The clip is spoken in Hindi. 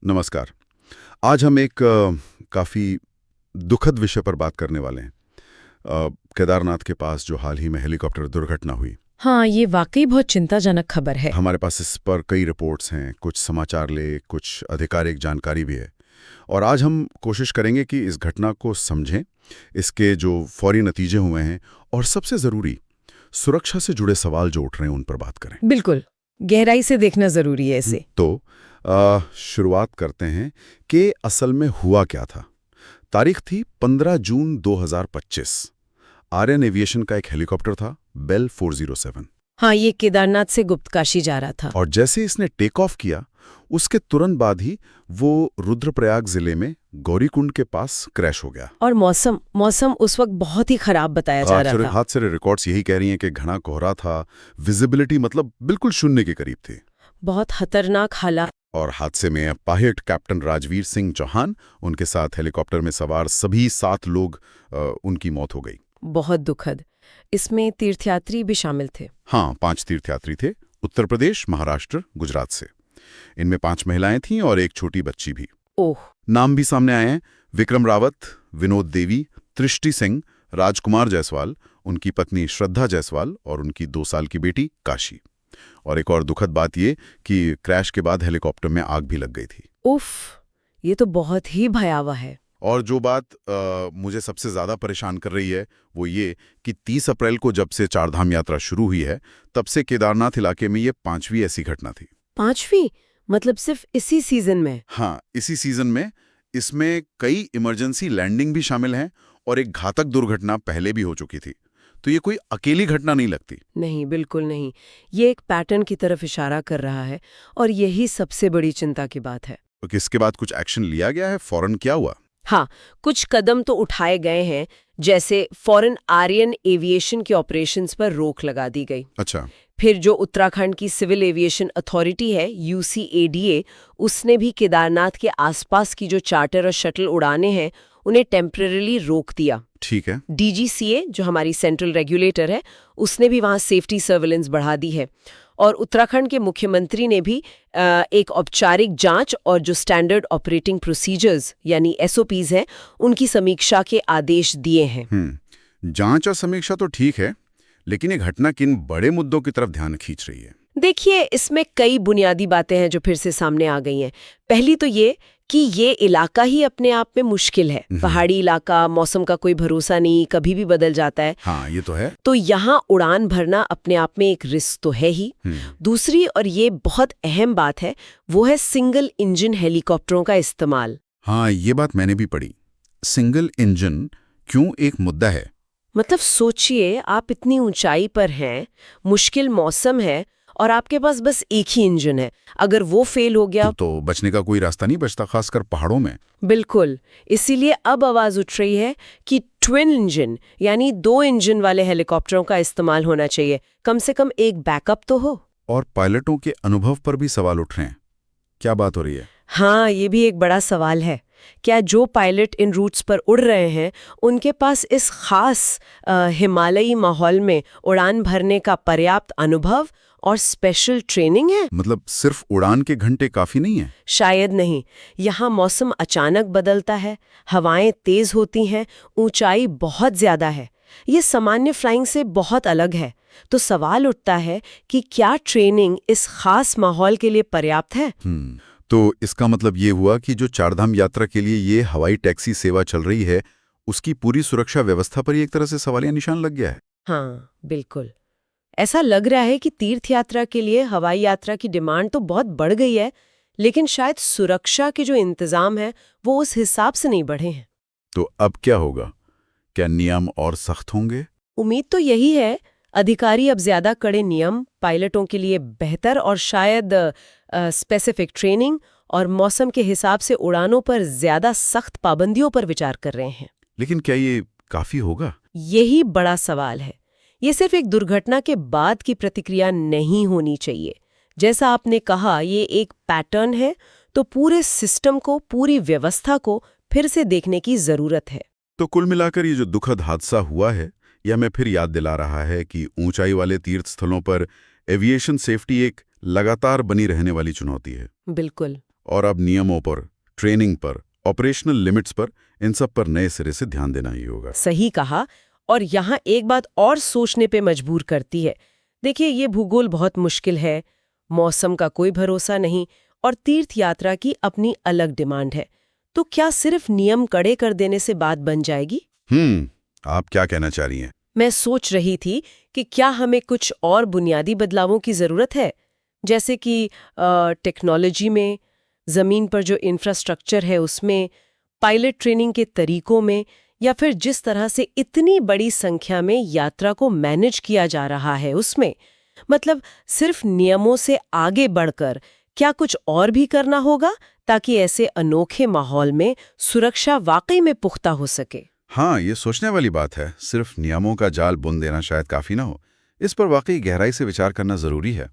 नमस्कार। आज हम एक काफ़ी दुखद विषय पर बात करने वाले हैं। केदारनाथ के पास जो हाल ही में हेलीकॉप्टर दुर्घटना हुई। हाँ, ये वाकई बहुत चिंताजनक खबर है। हमारे पास इस पर कई रिपोर्ट्स हैं, कुछ समाचार लेख, कुछ आधिकारिक जानकारी भी है। और आज हम कोशिश करेंगे कि इस घटना को समझें, इसके जो फौरी नतीजे हुए हैं और सबसे ज़रूरी सुरक्षा से जुड़े सवाल जो उठ रहे हैं उन पर बात करें। बिल्कुल, गहराई से देखना जरूरी है इसे। तो शुरुआत करते हैं कि असल में हुआ क्या था। तारीख थी 15 जून 2025। आर्यन एविएशन का एक हेलीकॉप्टर था, बेल 407। हाँ, ये केदारनाथ से गुप्तकाशी जा रहा था। और जैसे इसने टेक ऑफ किया, उसके तुरंत बाद ही वो रुद्रप्रयाग जिले में गौरीकुंड के पास क्रैश हो गया। और मौसम उस वक्त बहुत ही खराब बताया जा रहा था। हादसे से रिकॉर्ड्स यही कह रही हैं कि घना कोहरा था, विजिबिलिटी मतलब बिल्कुल शून्य के करीब थी। बहुत खतरनाक हालात। और हादसे में पायलट कैप्टन राजवीर सिंह चौहान, उनके साथ हेलीकॉप्टर में सवार सभी 7 लोग, उनकी मौत हो गई। बहुत दुखद। इसमें तीर्थयात्री भी शामिल थे। हाँ, 5 तीर्थयात्री थे, उत्तर प्रदेश, महाराष्ट्र, गुजरात से। इनमें 5 महिलाएं थीं और एक छोटी बच्ची भी। ओह। नाम भी सामने आए हैं: विक्रम रावत, विनोद देवी, तृष्टि सिंह, राजकुमार जायसवाल, उनकी पत्नी श्रद्धा जायसवाल और उनकी 2 साल की बेटी काशी। और एक और दुखद बात ये कि क्रैश के बाद हेलीकॉप्टर में आग भी लग गई थी। उफ, ये तो बहुत ही भयावह है। और जो बात मुझे सबसे ज़्यादा परेशान कर रही है वो ये कि 30 अप्रैल को जब से चारधाम यात्रा शुरू हुई है, तब से केदारनाथ इलाके में ये 5वीं ऐसी घटना थी। 5वीं? मतलब सिर्फ इसी सीजन में? हाँ, इसी सीजन में। इसमें कई इमरजेंसी लैंडिंग भी शामिल हैं और एक घातक दुर्घटना पहले भी हो चुकी थी। तो ये कोई अकेली घटना नहीं लगती। नहीं, बिल्कुल नहीं। ये एक पैटर्न की तरफ इशारा कर रहा है और यही सबसे बड़ी चिंता की बात है। तो इसके बाद कुछ एक्शन लिया गया है? फौरन क्या हुआ? हाँ, कुछ कदम तो उठाए गए हैं, जैसे फौरन आर्यन एविएशन के ऑपरेशंस पर रोक लगा दी गई। अच्छा। फिर जो उत्तराखंड की सिविल एविएशन अथॉरिटी है, UCADA, उसने भी केदारनाथ के आसपास की जो चार्टर और शटल उड़ाने हैं उन्हें टेम्परेरीली रोक दिया। ठीक है। DGCA, जो हमारी सेंट्रल रेगुलेटर है, उसने भी वहाँ सेफ्टी सर्विलेंस बढ़ा दी है। और उत्तराखंड के मुख्यमंत्री ने भी एक औपचारिक जांच और जो स्टैंडर्ड ऑपरेटिंग प्रोसीजर्स यानी SOPs हैं, उनकी समीक्षा के आदेश दिए हैं। जांच और समीक्षा तो ठीक है, लेकिन ये घटना किन बड़े मुद्दों की तरफ ध्यान खींच रही है? देखिए, इसमें कई बुनियादी बातें हैं जो फिर से सामने आ गई हैं। पहली तो ये कि ये इलाका ही अपने आप में मुश्किल है। पहाड़ी इलाका, मौसम का कोई भरोसा नहीं, कभी भी बदल जाता है। हाँ, ये तो है। तो यहाँ उड़ान भरना अपने आप में एक रिस्क तो है ही। दूसरी, और ये बहुत अहम बात है, वो है सिंगल इंजन हेलीकॉप्टरों का इस्तेमाल। हाँ, ये बात मैंने भी पढ़ी। सिंगल इंजन क्यों एक मुद्दा है? मतलब सोचिए, आप इतनी ऊंचाई पर हैं, मुश्किल मौसम है और आपके पास बस एक ही इंजन है। अगर वो फेल हो गया तो बचने का कोई रास्ता नहीं बचता, खासकर पहाड़ों में। बिल्कुल। इसीलिए अब आवाज उठ रही है कि ट्विन इंजन यानी 2 इंजन वाले हेलीकॉप्टरों का इस्तेमाल होना चाहिए। कम से कम एक बैकअप तो हो। और पायलटों के अनुभव पर भी सवाल उठ रहे हैं। क्या बात हो रही है? हाँ, ये भी एक बड़ा सवाल है। क्या जो पायलट इन रूट्स पर उड़ रहे हैं, उनके पास इस खास हिमालयी माहौल में उड़ान भरने का पर्याप्त अनुभव और स्पेशल ट्रेनिंग है? मतलब सिर्फ उड़ान के घंटे काफी नहीं है? शायद नहीं। यहाँ मौसम अचानक बदलता है, हवाएं तेज होती हैं, ऊंचाई बहुत ज्यादा है। ये सामान्य फ्लाइंग से बहुत अलग है। तो सवाल उठता है कि क्या ट्रेनिंग इस खास माहौल के लिए पर्याप्त है? तो इसका मतलब ये हुआ कि जो चारधाम यात्रा के लिए ये हवाई टैक्सी सेवा चल रही है, उसकी पूरी सुरक्षा व्यवस्था पर ही एक तरह से सवालिया निशान लग गया है। हाँ, बिल्कुल। ऐसा लग रहा है कि तीर्थ यात्रा के लिए हवाई यात्रा की डिमांड तो बहुत बढ़ गई है, लेकिन शायद सुरक्षा के जो इंतजाम है वो उस हिसाब से नहीं बढ़े हैं। तो अब क्या होगा? क्या नियम और सख्त होंगे? उम्मीद तो यही है। अधिकारी अब ज्यादा कड़े नियम, पायलटों के लिए बेहतर और शायद स्पेसिफिक ट्रेनिंग और मौसम के हिसाब से उड़ानों पर ज्यादा सख्त पाबंदियों पर विचार कर रहे हैं। लेकिन क्या ये काफी होगा? यही बड़ा सवाल है। ये सिर्फ एक दुर्घटना के बाद की प्रतिक्रिया नहीं होनी चाहिए। जैसा आपने कहा, ये एक पैटर्न है, तो पूरे सिस्टम को, पूरी व्यवस्था को फिर से देखने की जरूरत है। तो कुल मिलाकर ये जो दुखद हादसा हुआ है, यह हमें फिर याद दिला रहा है कि ऊंचाई वाले तीर्थ स्थलों पर एविएशन सेफ्टी एक लगातार बनी रहने वाली चुनौती है। बिल्कुल। और अब नियमों पर, ट्रेनिंग पर, ऑपरेशनल लिमिट्स पर, इन सब पर नए सिरे से ध्यान देना ही होगा। सही कहा। और यहाँ एक बात और सोचने पे मजबूर करती है। देखिए, ये भूगोल बहुत मुश्किल है, मौसम का कोई भरोसा नहीं, और तीर्थ यात्रा की अपनी अलग डिमांड है। तो क्या सिर्फ नियम कड़े कर देने से बात बन जाएगी? आप क्या कहना चाह रही हैं? मैं सोच रही थी कि क्या हमें कुछ और बुनियादी बदलावों की ज़रूरत है, जैसे कि टेक्नोलॉजी में, ज़मीन पर जो इंफ्रास्ट्रक्चर है उसमें, पायलट ट्रेनिंग के तरीकों में, या फिर जिस तरह से इतनी बड़ी संख्या में यात्रा को मैनेज किया जा रहा है उसमें। मतलब सिर्फ नियमों से आगे बढ़कर क्या कुछ और भी करना होगा ताकि ऐसे अनोखे माहौल में सुरक्षा वाकई में पुख्ता हो सके? हाँ, ये सोचने वाली बात है। सिर्फ नियमों का जाल बुन देना शायद काफी ना हो। इस पर वाकई गहराई से विचार करना जरूरी है।